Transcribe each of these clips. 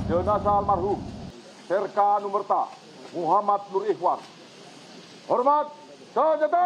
jenazah almarhum Serka Numerta Muhammad Nur Ikhwan. Hormat senjata!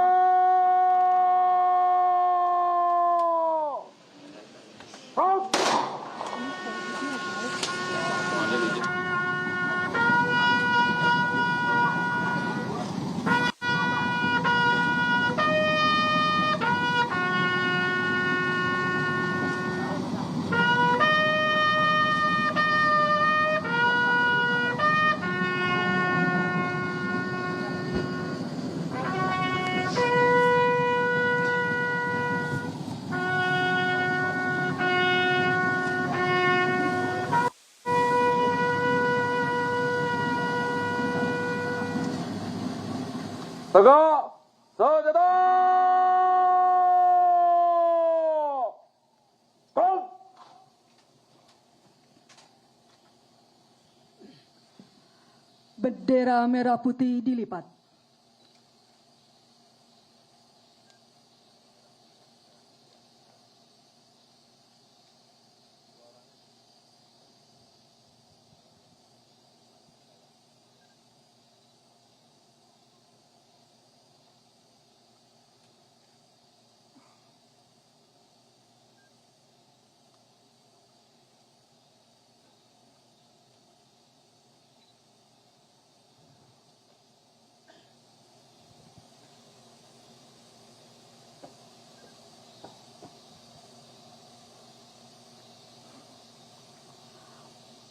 Tegak senjata! Bendera merah putih dilipat.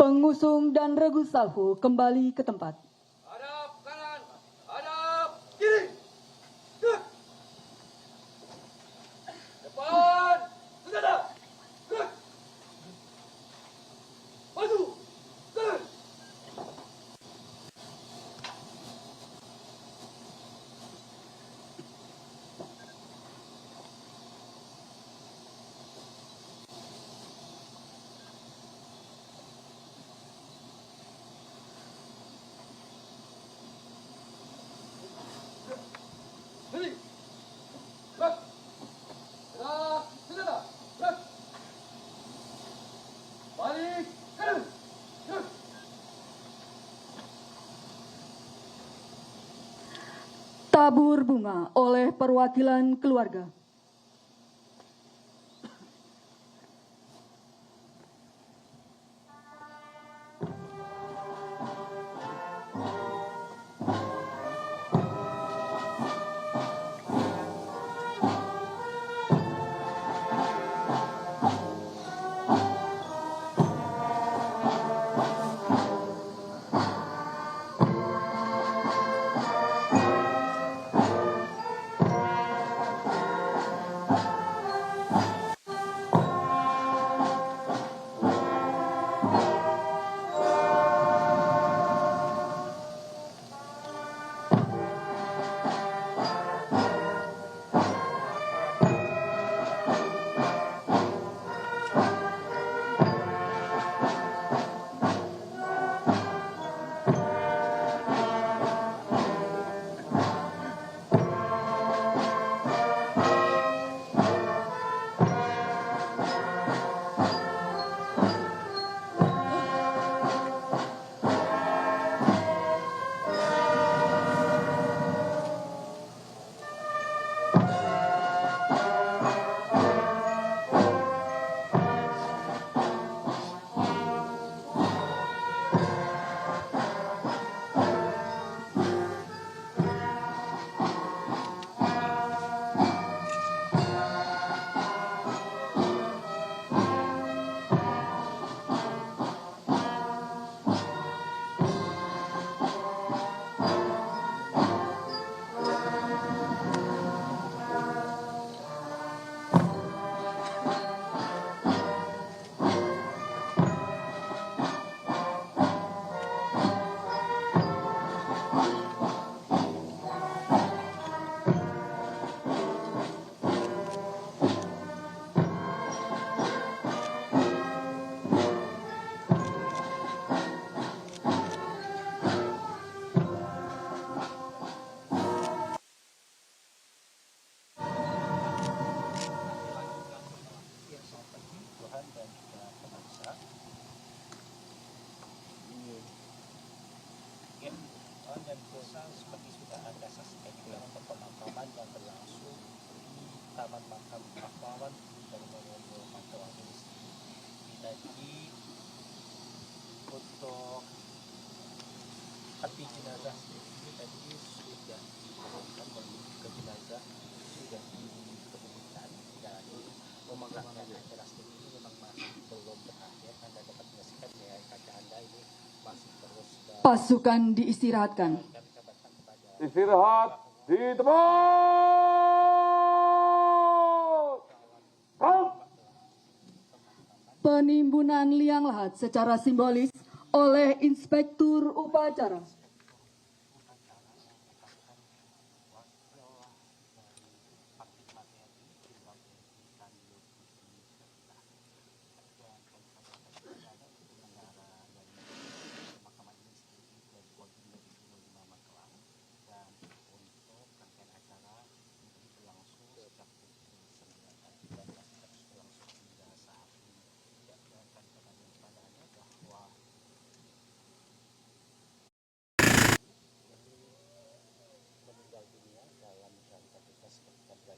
Pengusung dan regu salvo kembali ke tempat. Hadap kanan, hadap kiri. Depan, senjata. Maju, kanan. Kiri. Gerak. Gerak, senjata. Gerak. Balik, kanan. Gerak. Tabur bunga oleh perwakilan keluarga. dan biasa seperti sudah Anda saksikan juga untuk pemakaman yang berlangsung di Taman Makam Pahlawan dari Moyoyo Magelang ini. Tadi untuk peti jenazah ini tadi sudah diturunkan menuju ke jenazah, sudah dikebumikan, dan pemakaman acara ini memang masih belum berakhir. Anda dapat menyaksikan ya kaca Anda ini masih terus Pasukan diistirahatkan. kami kabarkan kepada Istirahat di tempat. Front. Penimbunan liang lahat secara simbolis oleh Inspektur Upacara. meninggal dunia dalam jangka tugas ketika pada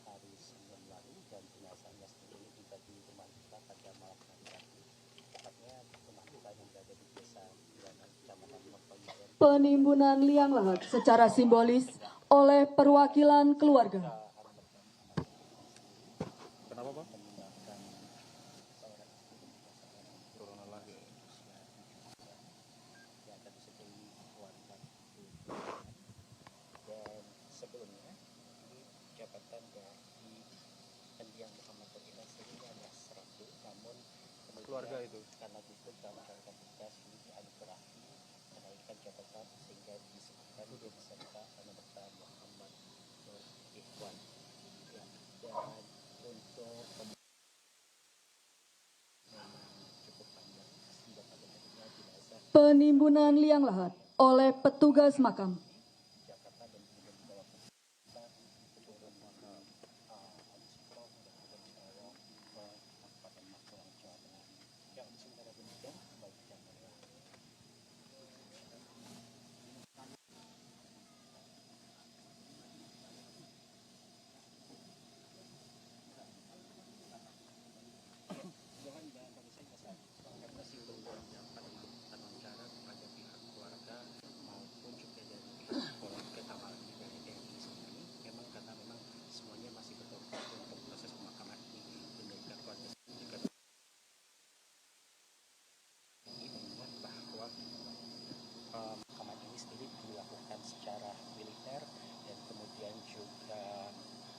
hari Senin lalu, dan jenazahnya sendiri tiba di rumah duka pada malam hari tadi, tepatnya rumah duka yang berada di desa Bilangan, Kecamatan Mertoyo. Penimbunan liang lahat secara simbolis oleh perwakilan keluarga. Kenapa, Pak? Yang tadi sebelum keluarga. Dan sebelumnya ini jabatan dari mendiang Muhammad Nurul sendiri adalah seratu, namun Keluarga itu. karena gugur dalam jangka tugas ini dianugerahi kenaikan jabatan sehingga disebutkan menjadi serta anumerta Muhammad Nur Ikhwan. Ya, dan untuk memang cukup panjang hingga pada akhirnya jenazah Penimbunan liang lahat oleh petugas makam. Jakarta dan kemudian dibawa ke Jakarta, turun ke Ancikro dan kemudian dibawa ke Kabupaten Magelang, Jawa Tengah. Yang sementara demikian kembali ke Jakarta. Jangan bagi saya karena masih belum dapat diberikan wawancara kepada pihak keluarga maupun juga dari pihak keluarga Taman dari TNI sendiri, memang karena memang semuanya masih berfokus untuk proses pemakaman ini, dan dari pihak keluarga sendiri juga ini mengingat bahwa pemakaman ini sendiri dilakukan secara militer, dan kemudian juga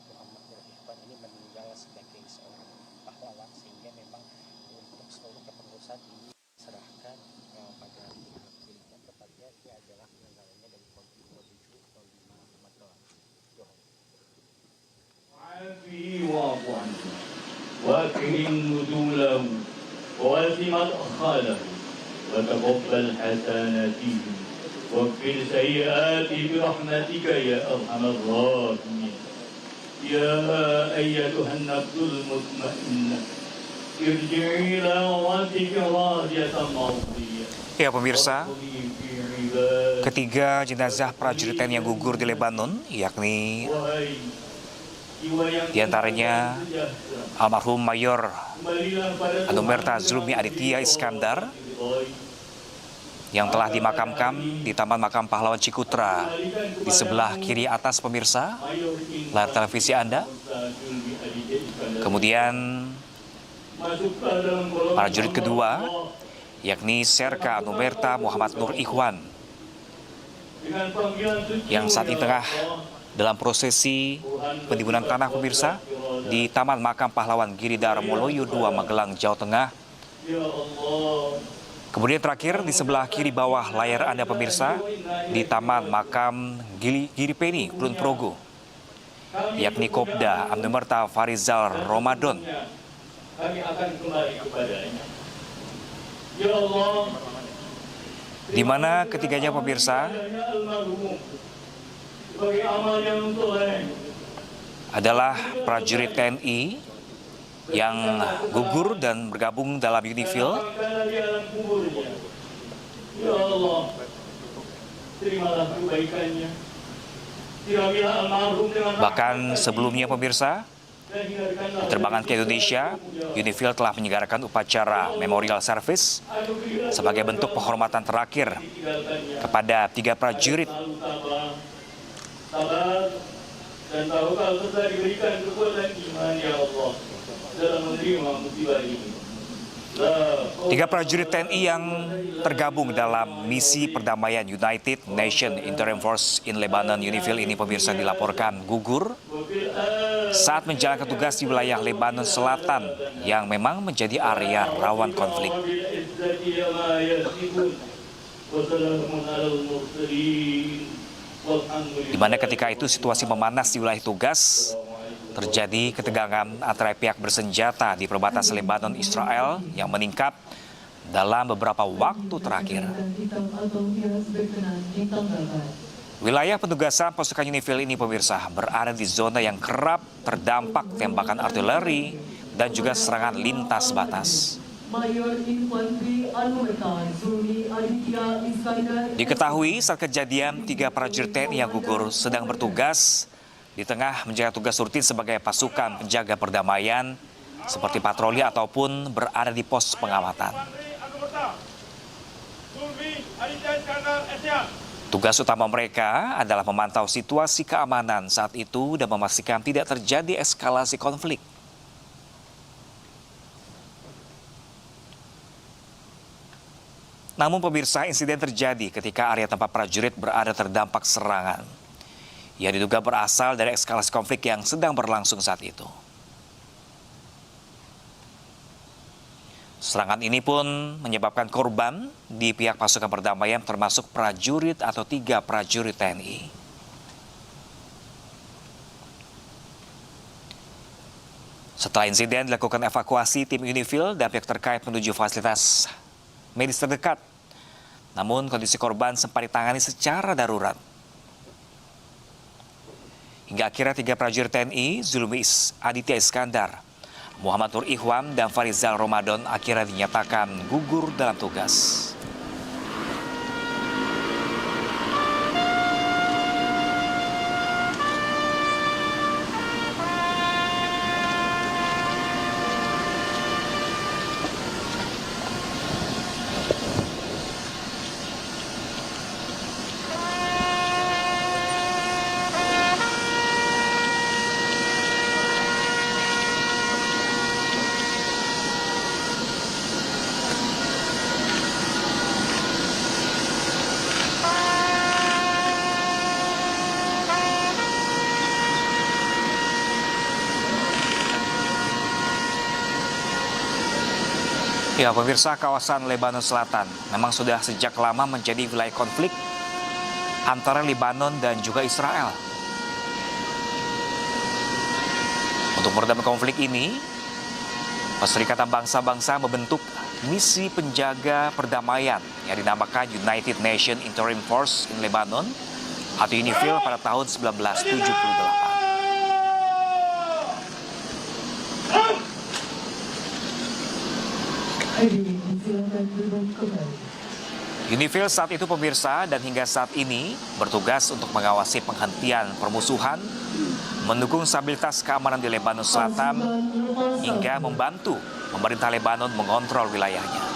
Muhammad Nur Ikhwan ini meninggal sebagai seorang pahlawan, sehingga memang untuk seluruh kepengurusan ini diserahkan pada pihak militer, tepatnya ini adalah penyelenggaranya dari Kodim 27 tahun 5 Magelang. عافي واعف عنه واكرم نزوله وواسم أدخاله وتقبل حسناته واغفر سيئاته برحمتك يا أرحم الراحمين. يا أيتها النفس المطمئنة ارجعي إلى ربك راضية مرضية. Ya pemirsa, وادخلي في عبادي ketiga jenazah prajurit TNI yang gugur di Lebanon, yakni di antaranya almarhum Mayor Anumerta Zulmi Aditya Iskandar yang telah dimakamkan di Taman Makam Pahlawan Cikutra. Di sebelah kiri atas pemirsa layar televisi Anda. Kemudian prajurit kedua yakni Serka Anumerta Muhammad Nur Ikhwan yang saat ini tengah dalam prosesi penimbunan tanah pemirsa di Taman Makam Pahlawan Giridhara Moloyo 2 Magelang, Jawa Tengah. Kemudian terakhir di sebelah kiri bawah layar Anda pemirsa di Taman Makam Giripeni, Kulon Progo, yakni Kopda Anumerta Farizal Ramadan. Kami akan kembali kepadanya. Ya Allah, Di mana ketiganya pemirsa almarhum sebagai amal yang soleh adalah prajurit TNI yang gugur dan bergabung dalam Unifil. di alam kuburnya. Ya Allah, terimalah kebaikannya. Siramilah almarhum dengan Bahkan sebelumnya pemirsa, dan hindarkanlah penerbangan ke Indonesia, Unifil telah menyelenggarakan upacara memorial service sebagai bentuk penghormatan terakhir kepada 3 prajurit selalu sabar dan tawakal serta diberikan kekuatan iman ya Allah dalam menerima musibah ini. 3 prajurit TNI yang tergabung dalam misi perdamaian United Nations Interim Force in Lebanon Unifil ini pemirsa dilaporkan gugur saat menjalankan tugas di wilayah Lebanon Selatan yang memang menjadi area rawan konflik. Di mana ketika itu situasi memanas di wilayah tugas, terjadi ketegangan antara pihak bersenjata di perbatasan Lebanon Israel yang meningkat dalam beberapa waktu terakhir. Wilayah penugasan pasukan Unifil ini pemirsa berada di zona yang kerap terdampak tembakan artileri dan juga serangan lintas batas. Diketahui saat kejadian 3 prajurit TNI yang gugur sedang bertugas di tengah menjaga tugas rutin sebagai pasukan penjaga perdamaian seperti patroli ataupun berada di pos pengamatan. Tugas utama mereka adalah memantau situasi keamanan saat itu dan memastikan tidak terjadi eskalasi konflik. Namun pemirsa, insiden terjadi ketika area tempat prajurit berada terdampak serangan yang diduga berasal dari eskalasi konflik yang sedang berlangsung saat itu. Serangan ini pun menyebabkan korban di pihak pasukan perdamaian termasuk prajurit atau 3 prajurit TNI. Setelah insiden dilakukan evakuasi tim Unifil dan pihak terkait menuju fasilitas medis terdekat. Namun kondisi korban sempat ditangani secara darurat. Hingga akhirnya 3 prajurit TNI, Zulmi Aditya Iskandar, Muhammad Nur Ihwan, dan Farizal Ramadan akhirnya dinyatakan gugur dalam tugas. Ya, pemirsa, kawasan Lebanon Selatan memang sudah sejak lama menjadi wilayah konflik antara Lebanon dan juga Israel. Untuk meredam konflik ini, Perserikatan Bangsa-Bangsa membentuk misi penjaga perdamaian yang dinamakan United Nations Interim Force in Lebanon atau Unifil pada tahun 1978. Unifil saat itu pemirsa dan hingga saat ini bertugas untuk mengawasi penghentian permusuhan, mendukung stabilitas keamanan di Lebanon Selatan, hingga membantu pemerintah Lebanon mengontrol wilayahnya.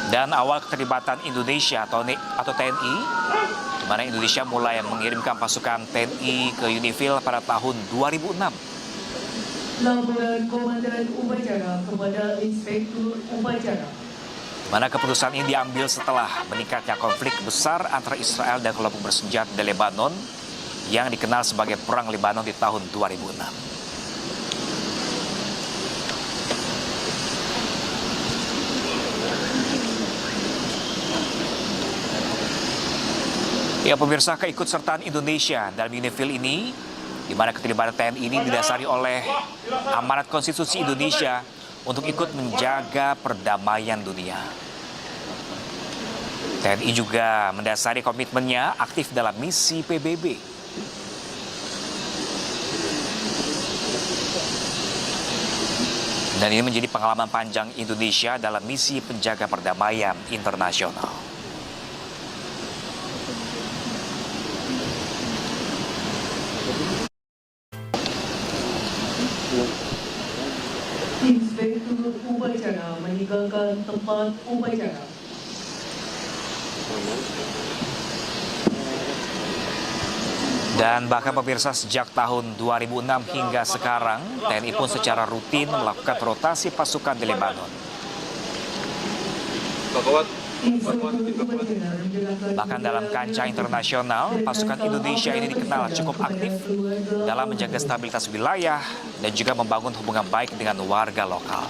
Dan awal keterlibatan Indonesia atau TNI, di mana Indonesia mulai mengirimkan pasukan TNI ke Unifil pada tahun 2006. Laporan Komandan Upacara kepada Inspektur Upacara. Mana keputusan ini diambil setelah meningkatnya konflik besar antara Israel dan kelompok bersenjata di Lebanon yang dikenal sebagai Perang Lebanon di tahun 2006. Ya pemirsa, keikutsertaan Indonesia dalam Unifil ini, di mana keterlibatan TNI ini didasari oleh amanat konstitusi Indonesia untuk ikut menjaga perdamaian dunia. TNI juga mendasari komitmennya aktif dalam misi PBB. Dan ini menjadi pengalaman panjang Indonesia dalam misi penjaga perdamaian internasional. Inspektur upacara meninggalkan tempat upacara. Dan bahkan pemirsa, sejak tahun 2006 hingga sekarang, TNI pun secara rutin melakukan rotasi pasukan di Lebanon. Inspektur upacara menjalankan Bahkan dalam kancah internasional, pasukan Indonesia ini dikenal cukup aktif dalam menjaga stabilitas wilayah dan juga membangun hubungan baik dengan warga lokal.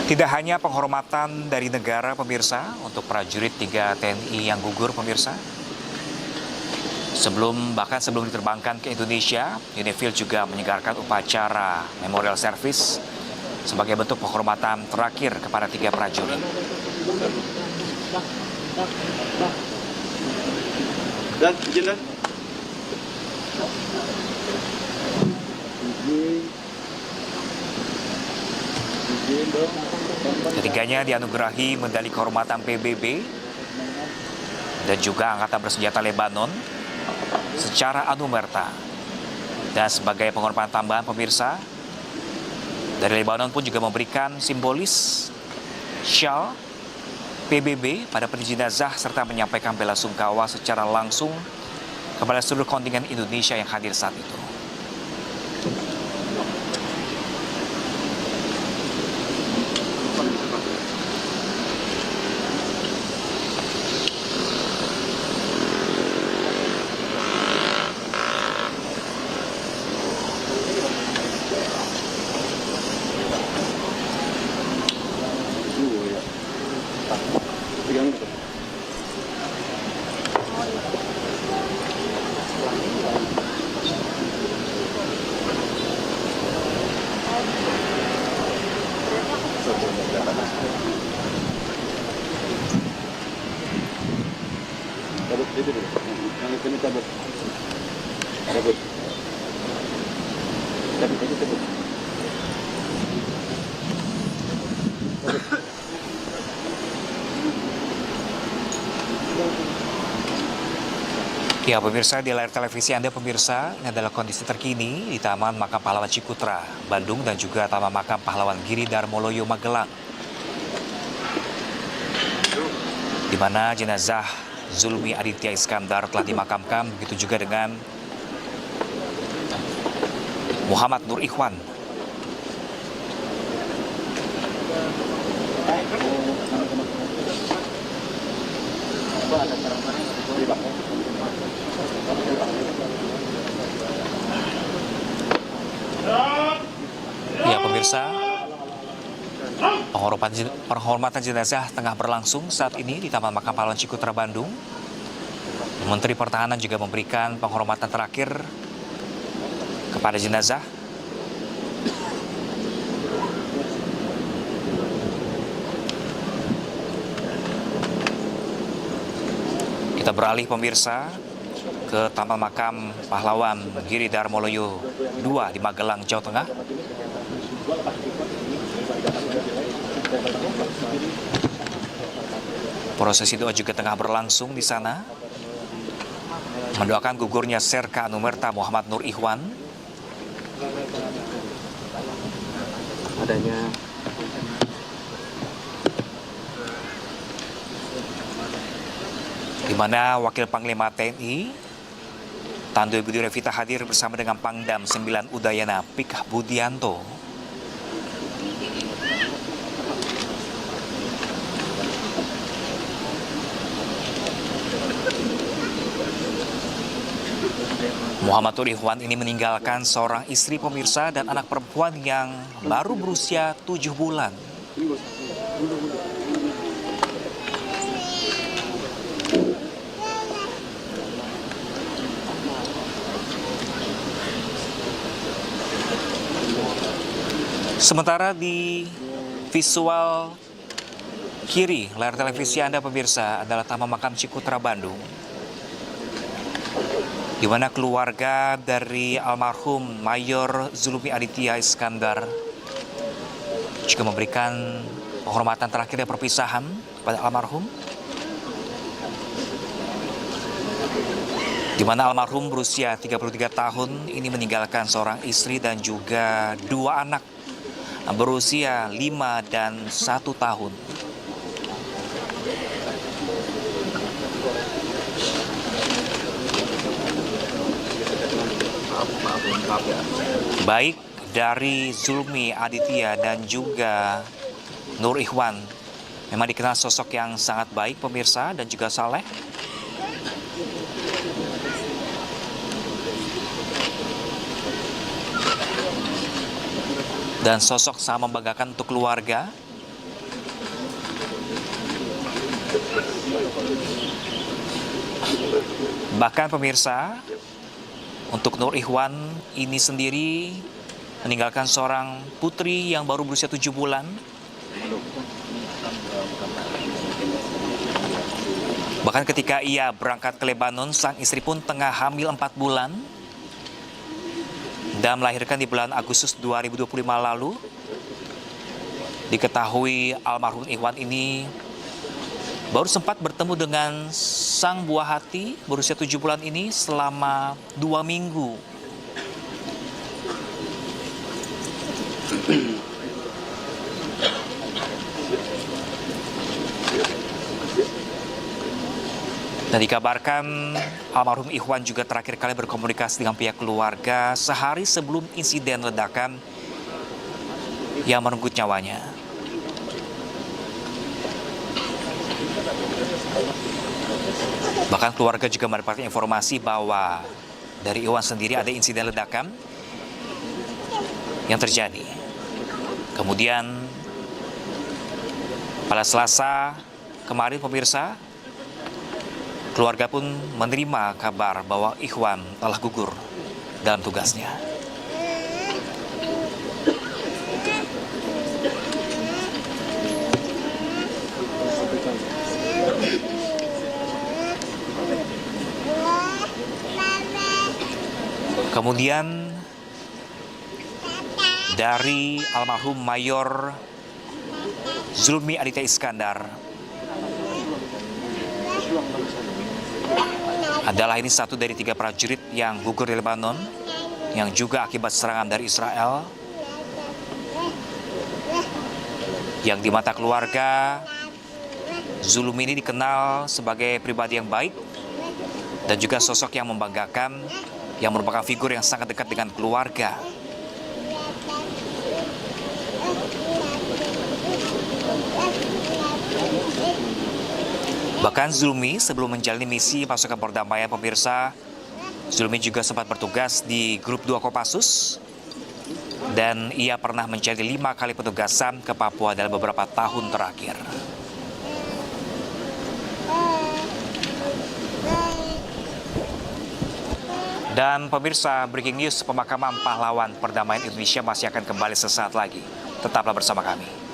Tidak hanya penghormatan dari negara, pemirsa, untuk prajurit 3 TNI yang gugur, pemirsa. Bahkan sebelum diterbangkan ke Indonesia, UNIFIL juga menyegarkan upacara memorial service sebagai bentuk penghormatan terakhir kepada 3 prajurit. Dan izin dan. Ketiganya dianugerahi medali kehormatan PBB dan juga Angkatan Bersenjata Lebanon secara anumerta. Dan sebagai penghormatan tambahan, pemirsa, dari Lebanon pun juga memberikan simbolis syal PBB pada peti jenazah serta menyampaikan bela sungkawa secara langsung kepada seluruh kontingen Indonesia yang hadir saat itu. Ya pemirsa, di layar televisi Anda pemirsa, ini adalah kondisi terkini di Taman Makam Pahlawan Cikutra, Bandung dan juga Taman Makam Pahlawan Giri Darmoloyo, Magelang. Di mana jenazah Zulmi Aditya Iskandar telah dimakamkan, begitu juga dengan Muhammad Nur Ikhwan. Ya pemirsa, penghormatan jenazah tengah berlangsung saat ini di Taman Makam Pahlawan Cikutra, Bandung. Menteri Pertahanan juga memberikan penghormatan terakhir kepada jenazah. Kita beralih pemirsa ke Taman Makam Pahlawan Giri Darmoloyo 2 di Magelang, Jawa Tengah. Prosesi doa juga tengah berlangsung di sana. Mendoakan gugurnya Serka Anumerta Muhammad Nur Ikhwan. Di mana Wakil Panglima TNI Tando Budi Revita hadir bersama dengan Pangdam 9 Udayana Pik Budianto. Muhammad Nur Ikhwan ini meninggalkan seorang istri pemirsa dan anak perempuan yang baru berusia 7 bulan. Sementara di visual kiri layar televisi Anda pemirsa adalah Taman Makam Cikutra Bandung, di mana keluarga dari almarhum Mayor Zulmi Aditya Iskandar juga memberikan penghormatan terakhir dan perpisahan kepada almarhum, di mana almarhum berusia 33 tahun ini meninggalkan seorang istri dan juga 2 anak berusia 5 dan 1 tahun. Baik dari Zulmi Aditya dan juga Nur Ikhwan memang dikenal sosok yang sangat baik pemirsa dan juga saleh. Dan sosok sangat membanggakan untuk keluarga. Bahkan pemirsa, untuk Nur Ikhwan ini sendiri meninggalkan seorang putri yang baru berusia 7 bulan. Bahkan ketika ia berangkat ke Lebanon, sang istri pun tengah hamil 4 bulan dan melahirkan di bulan Agustus 2025 lalu. Diketahui almarhum Ikhwan ini baru sempat bertemu dengan sang buah hati berusia 7 bulan ini selama 2 minggu. Dan dikabarkan almarhum Ikhwan juga terakhir kali berkomunikasi dengan pihak keluarga sehari sebelum insiden ledakan yang merenggut nyawanya. Bahkan keluarga juga mendapatkan informasi bahwa dari Ikhwan sendiri ada insiden ledakan yang terjadi. Kemudian pada Selasa kemarin pemirsa, keluarga pun menerima kabar bahwa Ikhwan telah gugur dalam tugasnya. Kemudian dari almarhum Mayor Zulmi Aditya Iskandar adalah ini satu dari 3 prajurit yang gugur di Lebanon, yang juga akibat serangan dari Israel, yang di mata keluarga Zulmi ini dikenal sebagai pribadi yang baik dan juga sosok yang membanggakan, yang merupakan figur yang sangat dekat dengan keluarga. Bahkan Zulmi sebelum menjalani misi pasukan perdamaian pemirsa, Zulmi juga sempat bertugas di grup 2 Kopassus dan ia pernah menjadi 5 kali petugasan ke Papua dalam beberapa tahun terakhir. Dan pemirsa, breaking news pemakaman pahlawan perdamaian Indonesia masih akan kembali sesaat lagi. Tetaplah bersama kami.